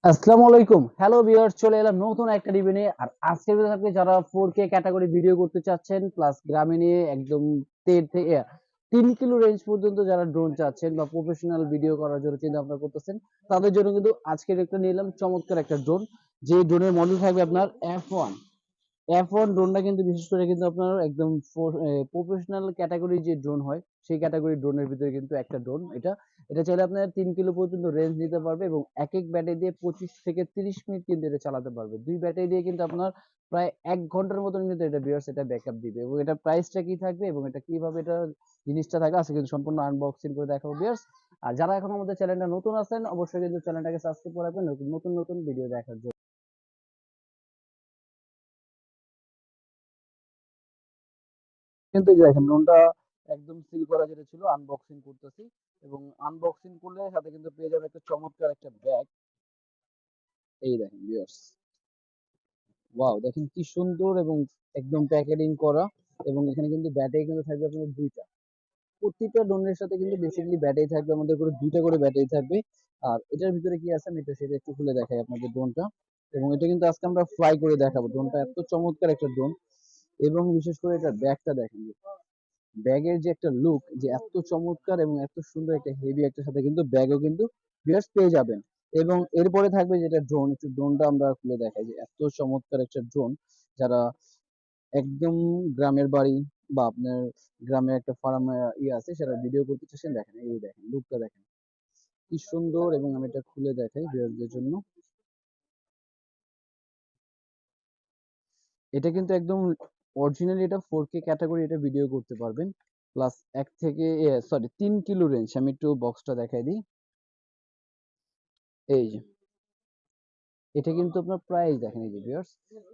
আসসালামু আলাইকুম। Hello viewers, চলে এলাম নতুন একটা রিভিউ নিয়ে। আর আজকের ভিডিও থাকবে যারা 4K ক্যাটাগরি ভিডিও করতে চাচ্ছেন প্লাস গ্রামে নিয়ে একদম 10 থেকে 3 কিলো রেঞ্জ পর্যন্ত যারা ড্রোন চাচ্ছেন বা প্রফেশনাল ভিডিও করার জন্য চিন্তা ভাবনা করতেছেন, তাদের জন্য কিন্তু আজকের একটা নিলাম চমৎকার একটা ড্রোন। যে ড্রোনের মডেল থাকবে আপনার F1। F1 ড্রোনটা কিন্তু বিশেষ করে কিন্তু আপনার একদম প্রফেশনাল ক্যাটাগরি যে ড্রোন হয় সেই ক্যাটাগরি ড্রোনের ভিতরে কিন্তু একটা ড্রোন এটা। এটা চাইলে আপনার 3 কিলো পর্যন্ত রেঞ্জ নিতে পারবে এবং এক এক ব্যাটারি দিয়ে 25 থেকে 30 মিনিট কিন্তু এটা চালাতে পারবে। দুই ব্যাটারি দিয়ে কিন্তু আপনার প্রায় 1 ঘন্টার মতন কিন্তু এটা ভিউয়ার্স এটা ব্যাকআপ দিবে। এবং এটা প্রাইসটা কি থাকবে এবং এটা কিভাবে এটা জিনিসটা থাকবে আজকে কিন্তু সম্পূর্ণ আনবক্সিং করে দেখাবো ভিউয়ার্স। আর যারা এখন আমাদের চ্যানেলটা নতুন আছেন অবশ্যই কিন্তু চ্যানেলটাকে সাবস্ক্রাইব করে রাখবেন নতুন নতুন নতুন ভিডিও দেখার জন্য। কিন্তু এই যে দেখেন ড্রোনটা একদম সিল করা যেটা ছিল আনবক্সিং করতেছি। এবং আনবক্সিং করলে সাথে কিন্তু পেয়ে যাবে একটা চমৎকার একটা ব্যাগ। এই দেখেন ভিউয়ার্স, ওয়াও দেখেন কি সুন্দর এবং একদম প্যাকেজিং করা। এবং এখানে কিন্তু ব্যাটারি কিন্তু থাকবে আপনাদের দুইটা। প্রত্যেকটা ড্রোনের সাথে কিন্তু বেসিক্যালি ব্যাটারি থাকবে আমাদের করে দুইটা করে ব্যাটারি থাকবে। আর এটার ভিতরে কি আছে আমি এটা সেটা একটু খুলে দেখাই আপনাদের ড্রোনটা। এবং এটা কিন্তু আজকে আমরা ফ্লাই করে দেখাবো। ড্রোনটা এত চমৎকার একটা ড্রোন। এবং বিশেষ করে এটা ব্যাগটা দেখেন, ব্যাগের যে একটা লুক যে এত চমৎকার এবং এত সুন্দর একটা হেভি একটা সাথে কিন্তু ব্যাগও কিন্তু ভিউয়ার্স পেয়ে যাবেন। এবং এরপরে থাকবে যেটা ড্রোন, একটু ড্রোনটা আমরা খুলে দেখাই যে এত চমৎকার একটা ড্রোন। যারা একদম গ্রামের বাড়ি বা আপনার গ্রামে একটা ফার্ম ইয়ে আছে সেটা ভিডিও করতে চাচ্ছেন, দেখেন এই দেখেন লুকটা দেখেন কি সুন্দর। এবং আমি এটা খুলে দেখাই ভিউয়ারদের জন্য। এটা কিন্তু একদম অরিজিনালি এটা 4K ক্যাটাগরি এটা ভিডিও করতে পারবেন। Plus 3 kilo range. আমি একটু বক্সটা দেখাই দিই। এই যে এটা কিন্তু আপনার প্রাইস দেখেন এই যে ভিউয়ার্স,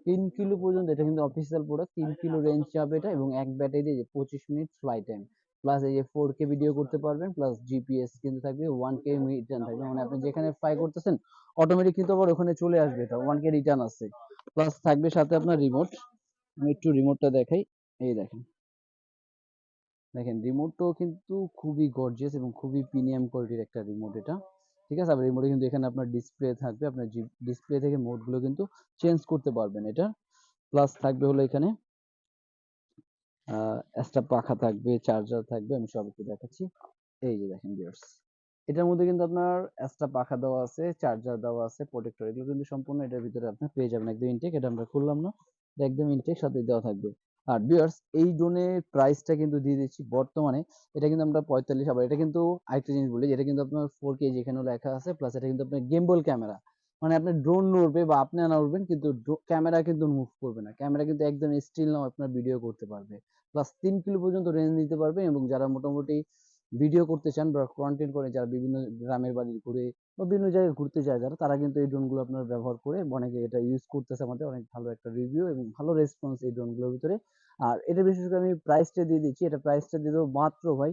3 কিলো পর্যন্ত এটা কিন্তু অফিসিয়াল প্রোডাক্ট। 3 কিলো রেঞ্জ যাবে এটা এবং এক ব্যাটারি দিয়ে যে 25 মিনিট ফ্লাই টাইম প্লাস এই যে 4K ভিডিও করতে পারবেন প্লাস জিপিএস কিন্তু থাকবে, 1K রিটার্ন থাকবে। মানে আপনি যেখানে ফ্লাই করতেছেন অটোমেটিক কিন্তু আবার ওখানে চলে আসবে, এটা 1K রিটার্ন আছে। প্লাস থাকবে সাথে আপনার রিমোট। আমি একটু রিমোটটা দেখাই। এই দেখেন, দেখেন রিমোটটাও কিন্তু খুবই গর্জিয়াস এবং খুবই প্রিমিয়াম কোয়ালিটির একটা রিমোট এটা। ঠিক আছে, আবার রিমোটে কিন্তু এখানে আপনার ডিসপ্লে থাকবে, আপনার ডিসপ্লে থেকে মোডগুলো কিন্তু চেঞ্জ করতে পারবেন এটা। প্লাস থাকবে হলো এখানে এক্সট্রা পাখা থাকবে, চার্জার থাকবে, আমি সব একটু দেখাচ্ছি। এই যে দেখেন ভিউয়ার্স, এটার মধ্যে কিন্তু আপনার এক্সট্রা পাখা দেওয়া আছে, চার্জার দেওয়া আছে, প্রোটেক্টর, এগুলো কিন্তু সম্পূর্ণ এটার ভিতরে আপনি পেয়ে যাবেন। একদম ইনটেক, এটা আমরা খুললাম না, এটা একদম ইনটেক সাথে দেওয়া থাকবে। আর ভিউয়ার্স এই ড্রোনের প্রাইসটা কিন্তু দিয়ে দিচ্ছি বর্তমানে। এটা কিন্তু আমরা 45, আবার এটা কিন্তু আরেকটা জিনিস বলি, এটা কিন্তু আপনার 4K যেখানে লেখা আছে প্লাস এটা কিন্তু আপনার গেমবল ক্যামেরা। মানে আপনার ড্রোন নড়বে বা আপনি না উড়বেন কিন্তু ক্যামেরা কিন্তু মুভ করবে না, ক্যামেরা কিন্তু একদম স্টিল নাও আপনার ভিডিও করতে পারবে। প্লাস 3 কিলো পর্যন্ত রেঞ্জ নিতে পারবে। এবং যারা মোটামুটি ভিডিও করতে চান বা কন্টেন্ট করে, যারা বিভিন্ন গ্রামের বাড়ি ঘুরে বা বিভিন্ন জায়গায় ঘুরতে যায় যারা, তারা কিন্তু এই ড্রোনগুলো আপনার ব্যবহার করে অনেকে এটা ইউজ করতেছে। আমাদের অনেক ভালো একটা রিভিউ এবং ভালো রেসপন্স এই ড্রোনগুলোর ভিতরে। আর এটা বিশেষ করে আমি প্রাইসটা দিয়ে দিচ্ছি, এটা প্রাইসটা দিয়ে দেবো মাত্র ভাই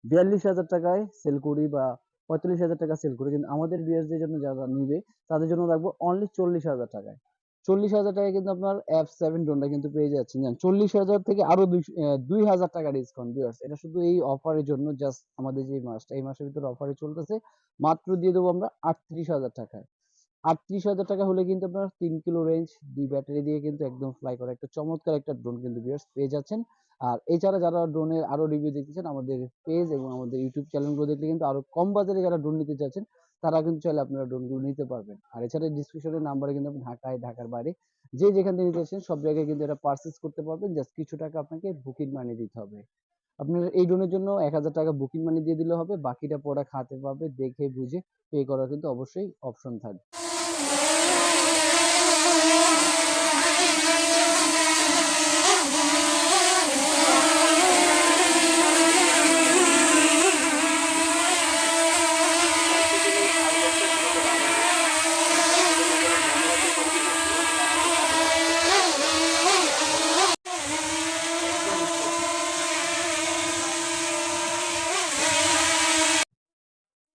42,000 টাকায় সেল করি বা 45,000 টাকা সেল করি, কিন্তু আমাদের ভিউয়ারদের জন্য যারা নিবে তাদের জন্য রাখবো অনলি 40,000 টাকায়। 40,000 টাকায় কিন্তু আপনার F7 ড্রোনটা কিন্তু পেয়ে যাচ্ছেন। 40,000 থেকে আরো 2,000 টাকা ডিসকাউন্ট ভিউয়ার্স। এটা শুধু এই অফারের জন্য, জাস্ট আমাদের যে মাসটা এই মাসের ভিতরে অফারে চলতেছে। মাত্র দিয়ে দেবো আমরা 38,000 টাকায়। 38,000 টাকা হলে কিন্তু আপনার 3 কিলো রেঞ্জ, দুই ব্যাটারি দিয়ে কিন্তু একদম ফ্লাই করা একটা চমৎকার একটা ড্রোন কিন্তু ভিউয়ার্স পেয়ে যাচ্ছেন। আর এছাড়া যারা ড্রোনের আরো রিভিউ দেখতে চান আমাদের পেজ এবং আমাদের ইউটিউব চ্যানেলগুলো দেখলে কিন্তু আরো কম বাজারে যারা ড্রোন নিতে চাচ্ছেন তারা কিন্তু চাইলে আপনারা ড্রোনগুলো নিতে পারবেন। আর এছাড়া ডিসক্রিপশনের নাম্বারে কিন্তু আপনি ঢাকায়, ঢাকার বাইরে যে যেখান থেকে নিতে চাচ্ছেন সব জায়গায় কিন্তু এটা পারচেজ করতে পারবেন। জাস্ট কিছু টাকা আপনাকে বুকিং মানি দিতে হবে। আপনার এই ড্রোনের জন্য 1,000 টাকা বুকিং মানি দিয়ে দিলে হবে, বাকিটা প্রোডাক্ট হাতে পাবে দেখে বুঝে পে করার কিন্তু অবশ্যই অপশন থাকবে।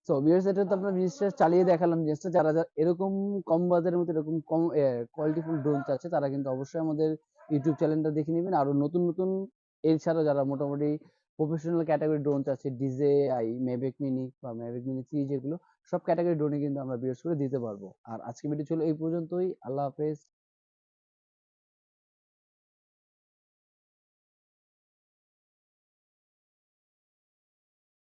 সো ভিউয়ার্স এটা তো আপনার জিনিসটা চালিয়ে দেখালাম। জিনিসটা যারা যারা এরকম কম বাজারের মধ্যে এরকম কম কোয়ালিটিফুল ড্রোন চাচ্ছে তারা কিন্তু অবশ্যই আমাদের ইউটিউব চ্যানেলটা দেখে নেবেন। আরো নতুন নতুন এছাড়াও যারা মোটামুটি প্রফেশনাল ক্যাটাগরি ড্রোন চাচ্ছে, ডিজেআই, মেভিক মিনি বা মেভিক মিনি 3 যেগুলো সব ক্যাটাগরি ড্রোনই কিন্তু আমরা ভিউয়ার্স করে দিতে পারবো। আর আজকের ভিডিও ছিল এই পর্যন্তই। আল্লাহ হাফেজ।